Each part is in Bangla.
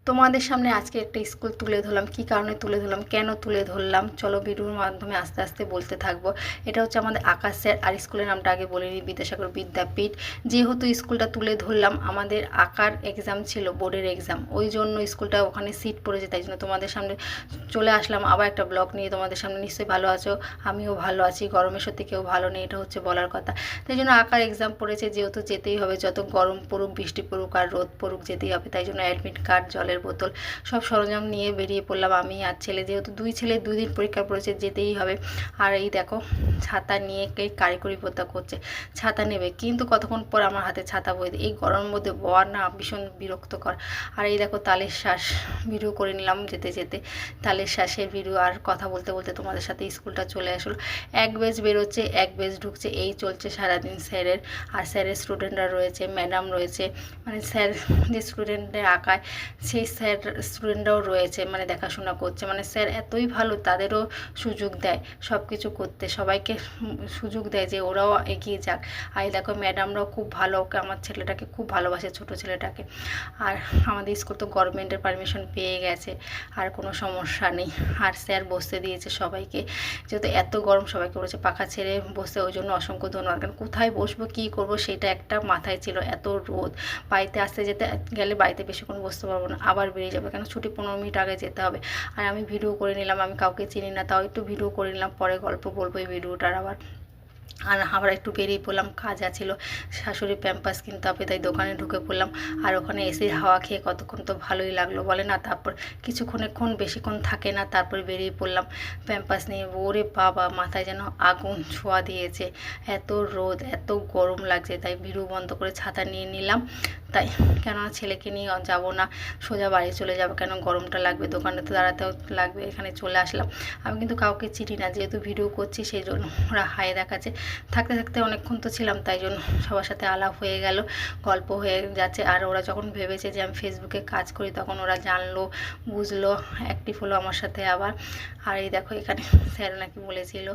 তোমাদের সামনে আজকে একটা স্কুল তুলে ধরলাম। কী কারণে তুলে ধরলাম, কেন তুলে ধরলাম, চলো ভিডিওর মাধ্যমে আস্তে আস্তে বলতে থাকবো। এটা হচ্ছে আমাদের আকাশ স্যার। আর স্কুলের নামটা আগে বলে নিই, বিদ্যাসাগর বিদ্যাপীঠ। যেহেতু স্কুলটা তুলে ধরলাম, আমাদের আঁকার এক্সাম ছিল, বোর্ডের এক্সাম, ওই জন্য স্কুলটা ওখানে সিট পড়েছে, তাই জন্য তোমাদের সামনে চলে আসলাম আবার একটা ব্লগ নিয়ে। তোমাদের সামনে নিশ্চয়ই ভালো আছো, আমিও ভালো আছি। গরমে সত্যি কেউ ভালো নেই, এটা হচ্ছে বলার কথা। তাই জন্য আঁকার এক্সাম পড়েছে, যেহেতু যেতেই হবে, যত গরম পড়ুক, বৃষ্টি পড়ুক আর রোদ পড়ুক, যেতেই হবে। তাই জন্য অ্যাডমিট কার্ড, জলের বোতল, সব সরঞ্জাম নিয়ে বেরিয়ে পড়লাম আমি আর ছেলে। যেহেতু দুই ছেলে 2 দিন পরীক্ষা পড়েছে, যেতেই হবে। আর এই দেখো ছাতা নিয়ে কারিগরি বিদ্যা করছে, ছাতা নেবে, কিন্তু কতক্ষণ পর আমার হাতে ছাতা বইতে, এই গরমের মধ্যে বওয়া না ভীষণ বিরক্তকর। আর এই দেখো তালের শ্বাস ভিডিও করে নিলাম যেতে যেতে, তালের শ্বাসের ভিডিও। আর কথা বলতে বলতে তোমাদের সাথে স্কুলটা চলে আসলো। এক বেজ বেরোচ্ছে, এক বেজ ঢুকছে, এই চলছে সারাদিন স্যারের। আর স্যারের স্টুডেন্টরা রয়েছে, ম্যাডাম রয়েছে, মানে স্যার যে স্টুডেন্টদের আঁকায় সেই স্যার স্টুডেন্টরাও রয়েছে, মানে দেখাশোনা করছে। মানে স্যার এতই ভালো, তাদেরও সুযোগ দেয় সব কিছু করতে, সবাইকে সুযোগ দেয় যে ওরাও এগিয়ে যাক। আর দেখো ম্যাডামরাও খুব ভালো, ওকে আমার ছেলেটাকে খুব ভালোবাসে, ছোট ছেলেটাকে। আর আমাদের স্কুল তো গভর্নমেন্টের পারমিশন পেয়ে গেছে, আর কোনো সমস্যা নেই। আর স্যার বসতে দিয়েছে সবাইকে, যেহেতু এত গরম সবাইকে বলেছে পাখা ছেড়ে বসতে, ওই জন্য অসংখ্য ধন্যবাদ। কারণ কোথায় বসবো, কী করবো, সেটা একটা মাথায় ছিল। এত রোদ, বাড়িতে আসতে যেতে গেলে বাড়িতে বেশিক্ষণ বসতে পারবো না, আবার বেরিয়ে যাবে, কেন ছুটি 15 মিনিট আগে যেতে হবে। আর আমি ভিডিও করে নিলাম, আমি কাউকে চিনি না, তাও একটু ভিডিও করে নিলাম, পরে গল্প বলবো এই ভিডিওটার আবার। আর আমরা একটু বেরিয়ে পড়লাম, কাজ ছিল, শাশুড়ি প্যাম্পাস কিনতে হবে, তাই দোকানে ঢুকে পড়লাম। আর ওখানে এসে হাওয়া খেয়ে কতক্ষণ তো ভালোই লাগলো, বলে না। তারপর কিছুক্ষণ বেশিক্ষণ থাকে না, তারপর বেরিয়ে পড়লাম প্যাম্পাস নিয়ে। ওরে বাবা, মাথায় যেন আগুন ছোঁয়া দিয়েছে, এত রোদ, এত গরম লাগছে। তাই ভিডিও বন্ধ করে ছাতা নিয়ে নিলাম। তাই কেননা ছেলেকে নিয়ে যাব না, সোজা বাড়ি চলে যাবো, কেন গরমটা লাগবে, দোকানে তো দাঁড়াতেও লাগবে। এখানে চলে আসলাম। আমি কিন্তু কাউকে চিনি না, যেহেতু ভিডিও করছি সেই জন্য ওরা হাই দেখাচ্ছে। থাকতে থাকতে অনেকক্ষণ তো ছিলাম, তাই জন্য সবার সাথে আলাপ হয়ে গেল, গল্প হয়ে যাচ্ছে। আর ওরা যখন ভেবেছে যে আমি ফেসবুকে কাজ করি, তখন ওরা জানলো, বুঝলো, অ্যাক্টিভ হলো আমার সাথে আবার। আর এই দেখো এখানে স্যার নাকি বলেছিল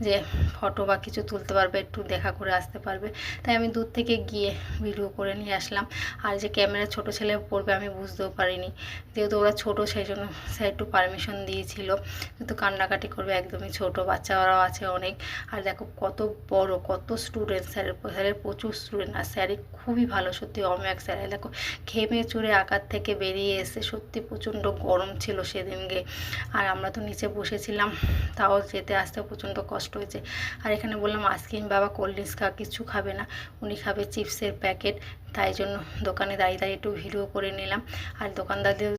যে ফটো বা কিছু তুলতে পারবে, একটু দেখা করে আসতে পারবে, তাই আমি দূর থেকে গিয়ে ভিডিও করে নিয়ে আসলাম। আর যে ক্যামেরা ছোট ছেলে পড়বে আমি বুঝতেও পারিনি, যেহেতু ওরা ছোট, সেই জন্য স্যার একটু পারমিশন দিয়েছিল, কিন্তু কান্নাকাটি করবে, একদমই ছোট বাচ্চারাও আছে অনেক। আর দেখো কত বড়, কত স্টুডেন্ট, স্যারের প্রচুর স্টুডেন্ট। আর স্যারই খুবই ভালো, সত্যি অমেক স্যার। দেখো ঘেমে চুরে আঁকার থেকে বেরিয়ে এসে, সত্যি প্রচণ্ড গরম ছিল সেদিনকে। আর আমরা তো নিচে বসেছিলাম, তাও যেতে আসতে প্রচণ্ড কষ্ট হয়েছে। আর এখানে বললাম আইসক্রিম, বাবা কোল্ড ড্রিঙ্কস কিছু খাবে না, উনি খাবে চিপসের প্যাকেট, তাই জন্য দোকানে দাঁড়িয়ে দাঁড়িয়ে একটু ভিডিও করে নিলাম। আর দোকানদারদের